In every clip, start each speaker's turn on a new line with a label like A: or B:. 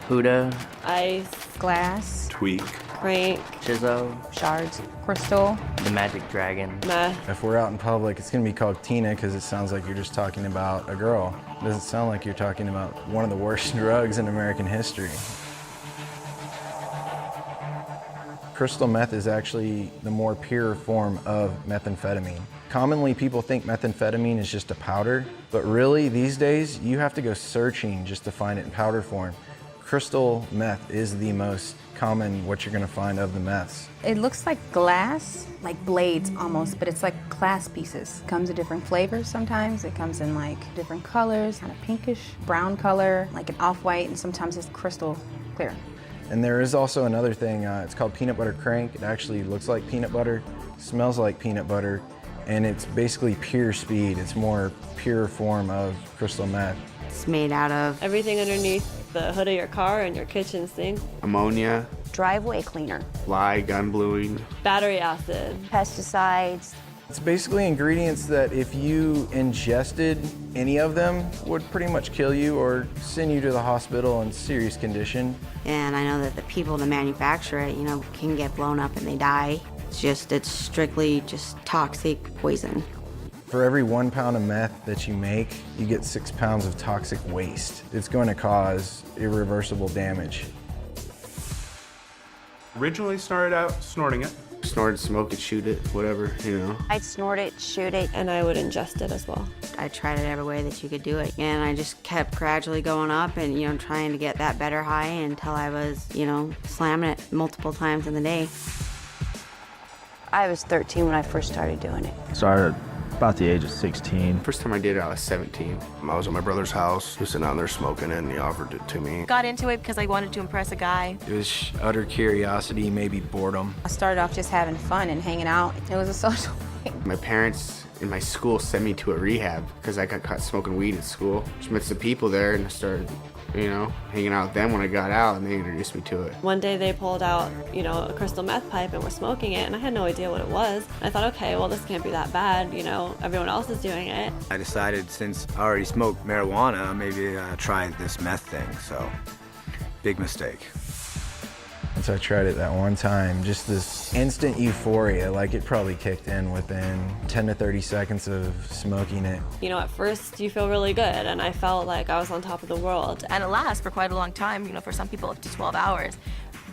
A: Huda,
B: Ice,
C: glass,
D: Tweak.
B: crank,
A: Chizzo,
C: shards, crystal.
A: the Magic Dragon.
B: meth.
E: If we're out in public, it's gonna be called Tina because it sounds like you're just talking about a girl. It doesn't sound like you're talking about one of the worst drugs in American history. Crystal meth is actually the more pure form of methamphetamine. Commonly, people think methamphetamine is just a powder, but really, these days, you have to go searching just to find it in powder form. Crystal meth is the most common what you're gonna find of the meths.
C: It looks like glass, like blades almost, but it's like glass pieces. Comes in different flavors sometimes. It comes in like different colors, kind of pinkish, brown color, like an off-white, and sometimes it's crystal clear.
E: And there is also another thing, it's called peanut butter crank. It actually looks like peanut butter, smells like peanut butter, and it's basically pure speed. It's more pure form of crystal meth.
F: It's made out of
B: Everything underneath the hood of your car and your kitchen sink.
G: Ammonia,
F: driveway cleaner,
G: lye, gun bluing.
B: Battery acid.
F: pesticides.
E: It's basically ingredients that if you ingested any of them would pretty much kill you or send you to the hospital in serious condition.
F: And I know that the people that manufacture it, can get blown up and they die. It's strictly just toxic poison.
E: For every 1 pound of meth that you make, you get 6 pounds of toxic waste. It's going to cause irreversible damage.
D: Originally started out snorting it.
G: Snort it, smoke it, shoot it, whatever,
F: I'd snort it, shoot it.
B: And I would ingest it as well.
F: I tried it every way that you could do it. And I just kept gradually going up and, trying to get that better high until I was, slamming it multiple times in the day.
H: I was 13 when I first started doing it.
I: Started about the age of 16.
G: First time I did it, I was 17. I was at my brother's house. He was sitting down there smoking it, and he offered it to me.
J: Got into it because I wanted to impress a guy.
E: It was utter curiosity, maybe boredom.
C: I started off just having fun and hanging out. It was a social thing.
G: My parents in my school sent me to a rehab because I got caught smoking weed at school. Just met some people there and I started, hanging out with them when I got out, and they introduced me to it.
B: One day they pulled out, a crystal meth pipe and were smoking it, and I had no idea what it was. I thought, okay, well, this can't be that bad, everyone else is doing it.
K: I decided since I already smoked marijuana, maybe try this meth thing, so big mistake.
E: Once I tried it that one time, just this instant euphoria, like it probably kicked in within 10 to 30 seconds of smoking it.
B: At first you feel really good, and I felt like I was on top of the world.
J: And it lasts for quite a long time, for some people up to 12 hours.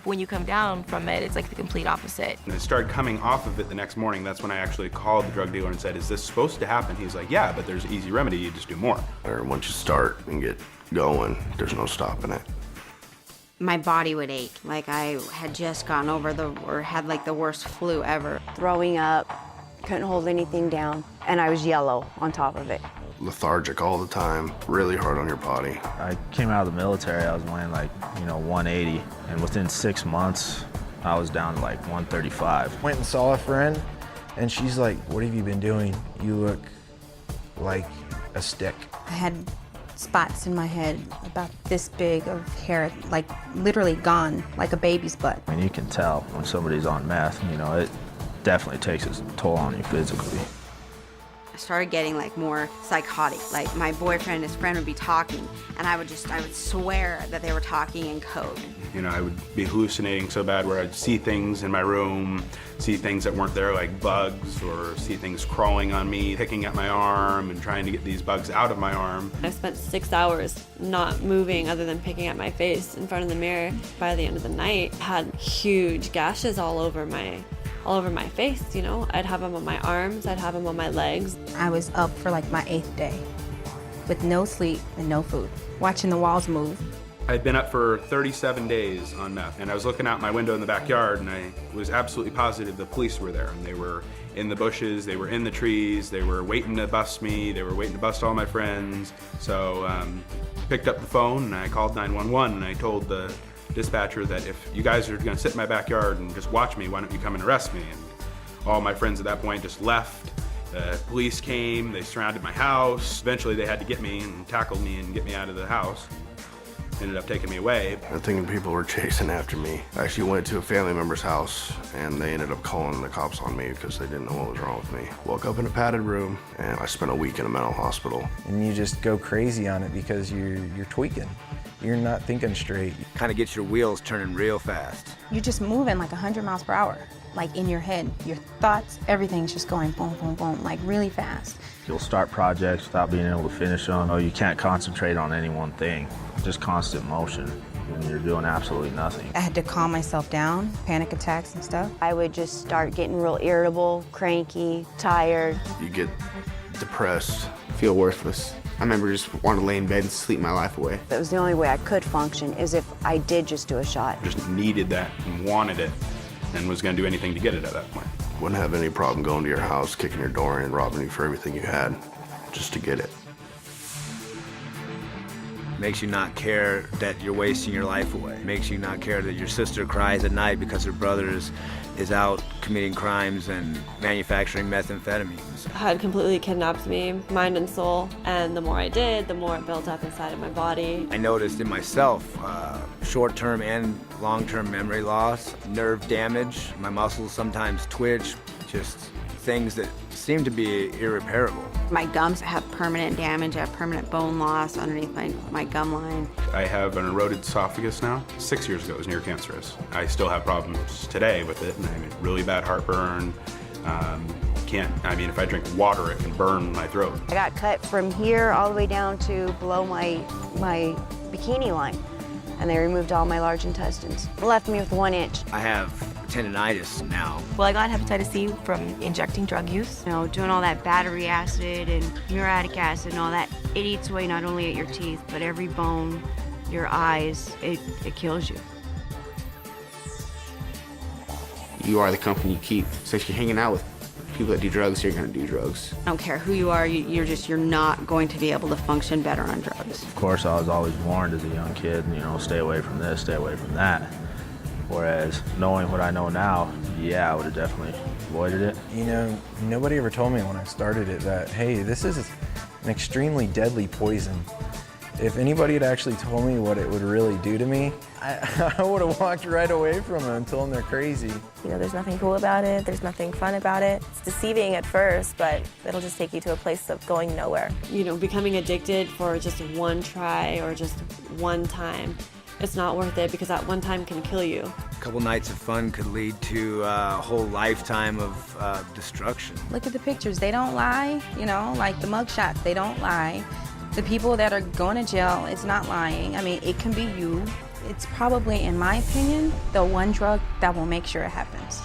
J: When you come down from it, it's like the complete opposite.
D: And I started coming off of it the next morning. That's when I actually called the drug dealer and said, is this supposed to happen? He's like, yeah, but there's an easy remedy, you just do more.
G: Or once you start and get going, there's no stopping it.
F: My body would ache, like I had just gotten over had like the worst flu ever.
H: Throwing up, couldn't hold anything down, and I was yellow on top of it.
G: Lethargic all the time, really hard on your body.
I: I came out of the military, I was weighing 180, and within 6 months, I was down to 135.
E: Went and saw a friend, and she's like, what have you been doing? You look like a stick.
C: I had spots in my head about this big of hair, literally gone, like a baby's butt.
I: I mean, you can tell when somebody's on meth, it definitely takes its toll on you physically.
F: I started getting more psychotic. Like my boyfriend and his friend would be talking, and I would swear that they were talking in code.
D: I would be hallucinating so bad where I'd see things in my room, see things that weren't there like bugs, or see things crawling on me, picking at my arm and trying to get these bugs out of my arm.
B: I spent 6 hours not moving other than picking at my face in front of the mirror. By the end of the night, I had huge gashes all over my face, I'd have them on my arms, I'd have them on my legs.
C: I was up for my 8th day with no sleep and no food, watching the walls move.
D: I'd been up for 37 days on meth, and I was looking out my window in the backyard, and I was absolutely positive the police were there, and they were in the bushes, they were in the trees, they were waiting to bust me, they were waiting to bust all my friends. So picked up the phone and I called 911, and I told the dispatcher that if you guys are gonna sit in my backyard and just watch me, why don't you come and arrest me? And all my friends at that point just left. The police came, they surrounded my house. Eventually they had to get me and tackled me and get me out of the house. Ended up taking me away.
G: I'm thinking people were chasing after me. I actually went to a family member's house, and they ended up calling the cops on me because they didn't know what was wrong with me. Woke up in a padded room, and I spent a week in a mental hospital.
E: And you just go crazy on it because you're tweaking. you're not thinking straight.
K: Kind of gets your wheels turning real fast.
C: You're just moving like 100 miles per hour, like in your head. Your thoughts, everything's just going boom, boom, boom, like really fast.
I: You'll start projects without being able to finish them. Oh, you can't concentrate on any one thing. Just constant motion when you're doing absolutely nothing.
C: I had to calm myself down, panic attacks and stuff.
H: I would just start getting real irritable, cranky, tired.
A: You get depressed.
G: Feel worthless. I remember just wanting to lay in bed and sleep my life away.
H: That was the only way I could function, is if I did just do a shot.
D: Just needed that and wanted it and was going to do anything to get it at that point.
A: Wouldn't have any problem going to your house, kicking your door in, robbing you for everything you had, just to get it.
K: Makes you not care that you're wasting your life away. Makes you not care that your sister cries at night because her brother is out committing crimes and manufacturing methamphetamines.
B: Had completely kidnapped me, mind and soul, and the more I did, the more it built up inside of my body.
K: I noticed in myself short-term and long-term memory loss, nerve damage, my muscles sometimes twitch, just things that seem to be irreparable.
F: My gums have permanent damage. I have permanent bone loss underneath my gum line.
D: I have an eroded esophagus now. 6 years ago, it was near cancerous. I still have problems today with it, and I have really bad heartburn. If I drink water, it can burn my throat.
H: I got cut from here all the way down to below my bikini line, and they removed all my large intestines. Left me with 1 inch.
K: I have tendinitis now.
J: Well, I got hepatitis C from injecting drug use.
F: You know, doing all that battery acid and muriatic acid and all that, it eats away not only at your teeth, but every bone, your eyes, it kills you.
G: You are the company you keep. So if you're hanging out with people that do drugs, you're gonna do drugs.
F: I don't care who you are, you're not going to be able to function better on drugs.
I: Of course, I was always warned as a young kid, stay away from this, stay away from that. Whereas knowing what I know now, yeah, I would have definitely avoided it.
E: Nobody ever told me when I started it that, hey, this is an extremely deadly poison. If anybody had actually told me what it would really do to me, I would have walked right away from them and told them they're crazy.
J: There's nothing cool about it. There's nothing fun about it. It's deceiving at first, but it'll just take you to a place of going nowhere.
B: Becoming addicted for just one try or just one time, it's not worth it, because that one time can kill you.
K: A couple nights of fun could lead to a whole lifetime of destruction.
C: Look at the pictures, they don't lie, like the mug shots, they don't lie. The people that are going to jail, it's not lying. It can be you. It's probably, in my opinion, the one drug that will make sure it happens.